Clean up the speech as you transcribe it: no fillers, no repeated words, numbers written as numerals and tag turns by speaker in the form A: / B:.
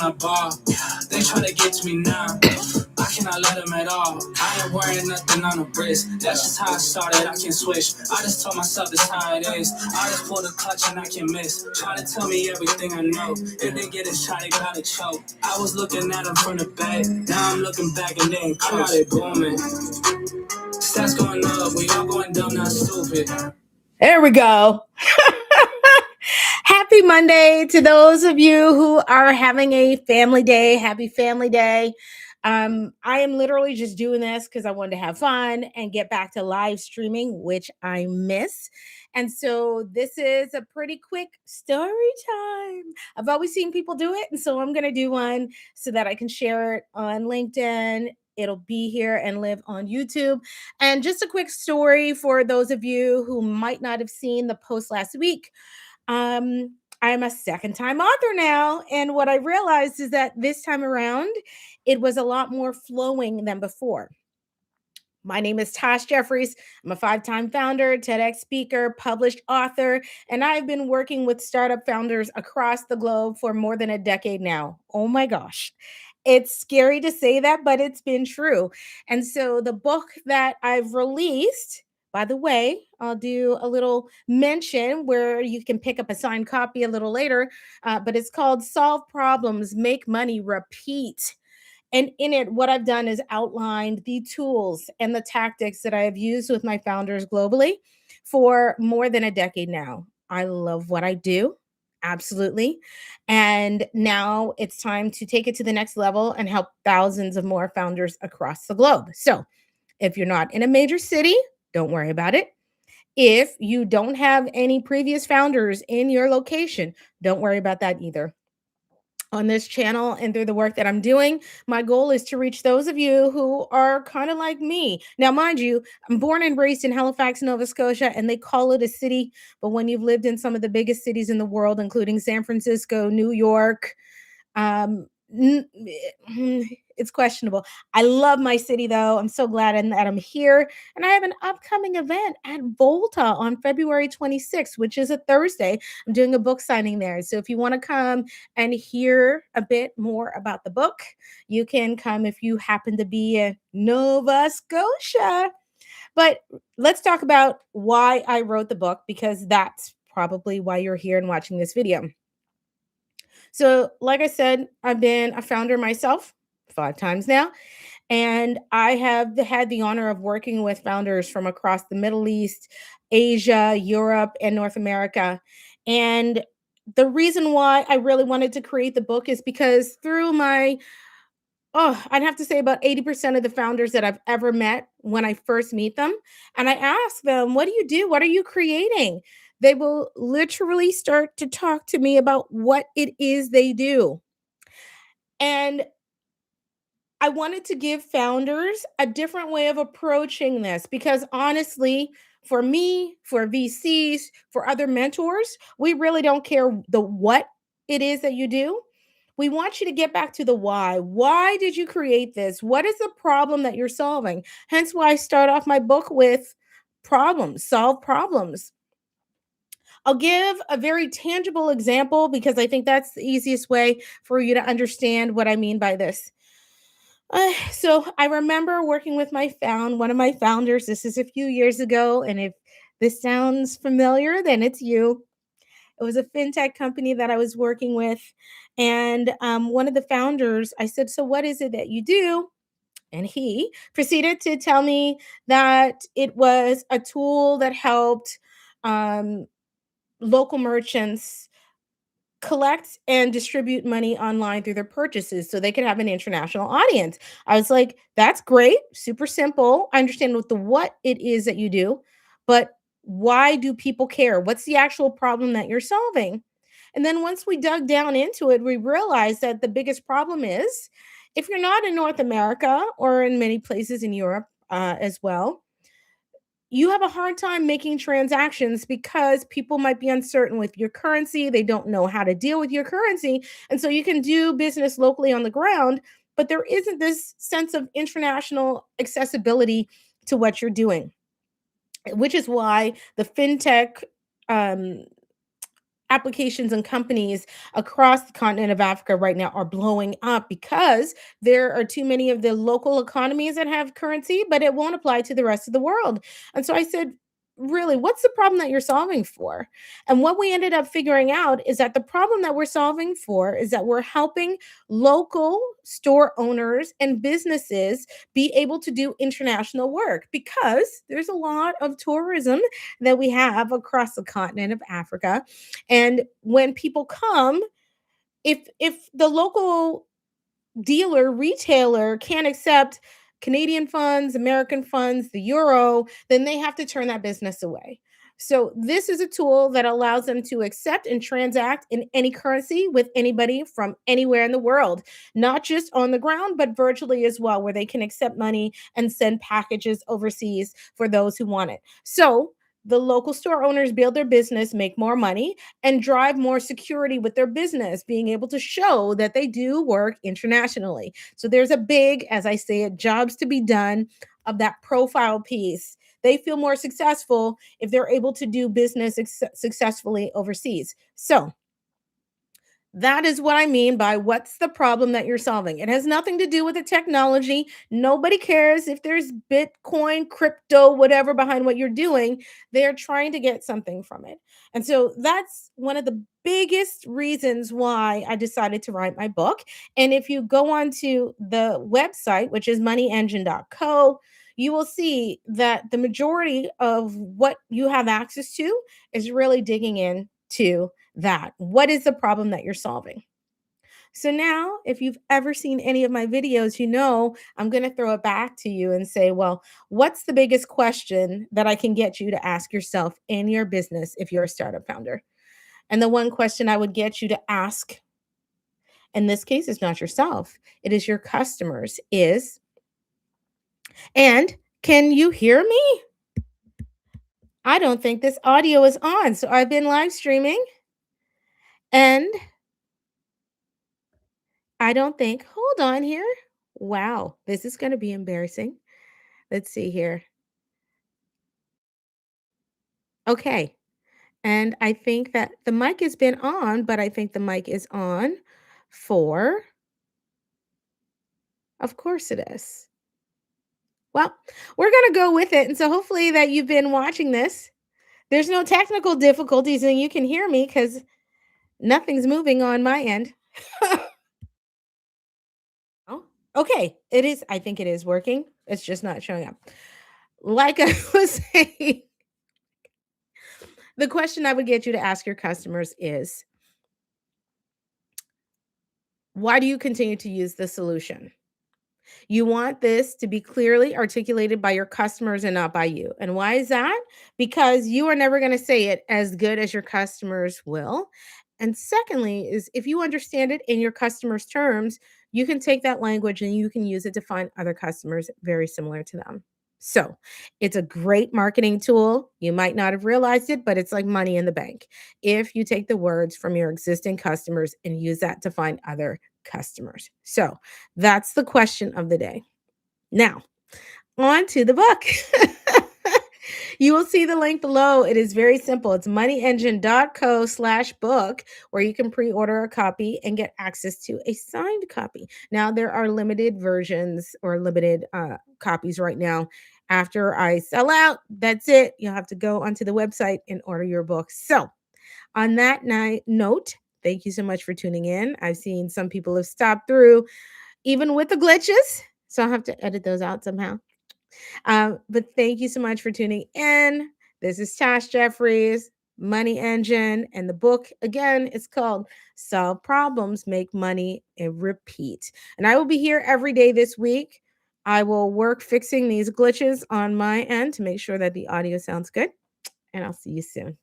A: I ball. They try to get to me now. I cannot let them at all. I ain't wearing nothing on the wrist. That's just how I started. I can switch. I just told myself this how it is. I just pull the clutch and I can miss. Try to tell me everything I know. If they get a shot, they gotta choke. I was looking at them from the back. Now I'm looking back and they ain't close. I got it booming. Stats going up. We all going dumb, not stupid. There we go. Happy Monday to those of you who are having a family day. Happy family day. I am literally just doing this because I wanted to have fun and get back to live streaming, which I miss. And so this is a pretty quick story time. I've always seen people do it, and so I'm going to do one so that I can share it on LinkedIn. It'll be here and live on YouTube. And just a quick story for those of you who might not have seen the post last week. I'm a second time author now. And what I realized is that this time around, it was a lot more flowing than before. My name is Tosh Jeffries. I'm a 5-time founder, TEDx speaker, published author, and I've been working with startup founders across the globe for more than a decade now. Oh my gosh. It's scary to say that, but it's been true. And so the book that I've released, by the way, I'll do a little mention where you can pick up a signed copy a little later, but it's called Solve Problems, Make Money, Repeat. And in it, what I've done is outlined the tools and the tactics that I have used with my founders globally for more than a decade now. I love what I do. Absolutely. And now it's time to take it to the next level and help thousands of more founders across the globe. So if you're not in a major city, don't worry about it. If you don't have any previous founders in your location, don't worry about that either. On this channel and through the work that I'm doing, my goal is to reach those of you who are kind of like me. Now, mind you, I'm born and raised in Halifax, Nova Scotia, and they call it a city. But when you've lived in some of the biggest cities in the world, including San Francisco, New York, um, it's questionable. I love my city, though. I'm so glad that I'm here. And I have an upcoming event at Volta on February 26th, which is a Thursday. I'm doing a book signing there. So if you want to come and hear a bit more about the book, you can come if you happen to be in Nova Scotia. But let's talk about why I wrote the book, because that's probably why you're here and watching this video. So, like I said, I've been a founder myself 5 times now, and I have had the honor of working with founders from across the Middle East, Asia, Europe, and North America. And the reason why I really wanted to create the book is because through I'd have to say about 80% of the founders that I've ever met when I first meet them, and I ask them, what do you do? What are you creating? They will literally start to talk to me about what it is they do. And I wanted to give founders a different way of approaching this because honestly, for me, for VCs, for other mentors, we really don't care the what it is that you do. We want you to get back to the why. Why did you create this? What is the problem that you're solving? Hence why I start off my book with problems, solve problems. I'll give a very tangible example because I think that's the easiest way for you to understand what I mean by this. So I remember working with one of my founders. This is a few years ago, and if this sounds familiar, then it's you. It was a fintech company that I was working with, and one of the founders, I said, "So what is it that you do?" And he proceeded to tell me that it was a tool that helped um, local merchants collect and distribute money online through their purchases so they could have an international audience. I was like, that's great, super simple. I understand what it is that you do, but why do people care? What's the actual problem that you're solving? And then once we dug down into it, we realized that the biggest problem is if you're not in North America or in many places in Europe as well, you have a hard time making transactions because people might be uncertain with your currency. They don't know how to deal with your currency. And so you can do business locally on the ground, but there isn't this sense of international accessibility to what you're doing, which is why the fintech um, applications and companies across the continent of Africa right now are blowing up because there are too many of the local economies that have currency, but it won't apply to the rest of the world. And so I said, really, what's the problem that you're solving for? And what we ended up figuring out is that the problem that we're solving for is that we're helping local store owners and businesses be able to do international work because there's a lot of tourism that we have across the continent of Africa. And when people come, if the local dealer, retailer can't accept Canadian funds, American funds, the euro, then they have to turn that business away. So, this is a tool that allows them to accept and transact in any currency with anybody from anywhere in the world, not just on the ground, but virtually as well, where they can accept money and send packages overseas for those who want it. So, the local store owners build their business, make more money, and drive more security with their business, being able to show that they do work internationally. So there's a big, as I say it, jobs to be done of that profile piece. They feel more successful if they're able to do business successfully overseas. So that is what I mean by what's the problem that you're solving. It has nothing to do with the technology. Nobody cares if there's Bitcoin, crypto, whatever behind what you're doing. They're trying to get something from it. And so that's one of the biggest reasons why I decided to write my book. And if you go onto the website, which is moneyengine.co, you will see that the majority of what you have access to is really digging into that. What is the problem that you're solving? So now, if you've ever seen any of my videos, you know I'm going to throw it back to you and say, well, what's the biggest question that I can get you to ask yourself in your business if you're a startup founder? And the one question I would get you to ask in this case is not yourself, it is your customers, is, and can you hear me? I don't think this audio is on. So I've been live streaming and I don't think, hold on here. Wow, this is going to be embarrassing. Let's see here. Okay. And I think that the mic has been on, but I think the mic is on for, of course it is. Well, we're going to go with it. And so hopefully that you've been watching this. There's no technical difficulties and you can hear me because nothing's moving on my end. Oh, okay. It is. I think it is working. It's just not showing up. Like I was saying, the question I would get you to ask your customers is, why do you continue to use the solution? You want this to be clearly articulated by your customers and not by you. And why is that? Because you are never going to say it as good as your customers will. And secondly, is if you understand it in your customers' terms, you can take that language and you can use it to find other customers very similar to them. So it's a great marketing tool. You might not have realized it, but it's like money in the bank. If you take the words from your existing customers and use that to find other customers. So that's the question of the day. Now, on to the book. You will see the link below. It is very simple. It's moneyengine.co/book, where you can pre-order a copy and get access to a signed copy. Now, there are limited versions or limited copies right now. After I sell out, that's it. You'll have to go onto the website and order your book. So, on that note, thank you so much for tuning in. I've seen some people have stopped through, even with the glitches. So I'll have to edit those out somehow. But thank you so much for tuning in. This is Tash Jeffries, Money Engine, and the book again is called Solve Problems, Make Money, and Repeat. And I will be here every day this week. I will work fixing these glitches on my end to make sure that the audio sounds good. And I'll see you soon.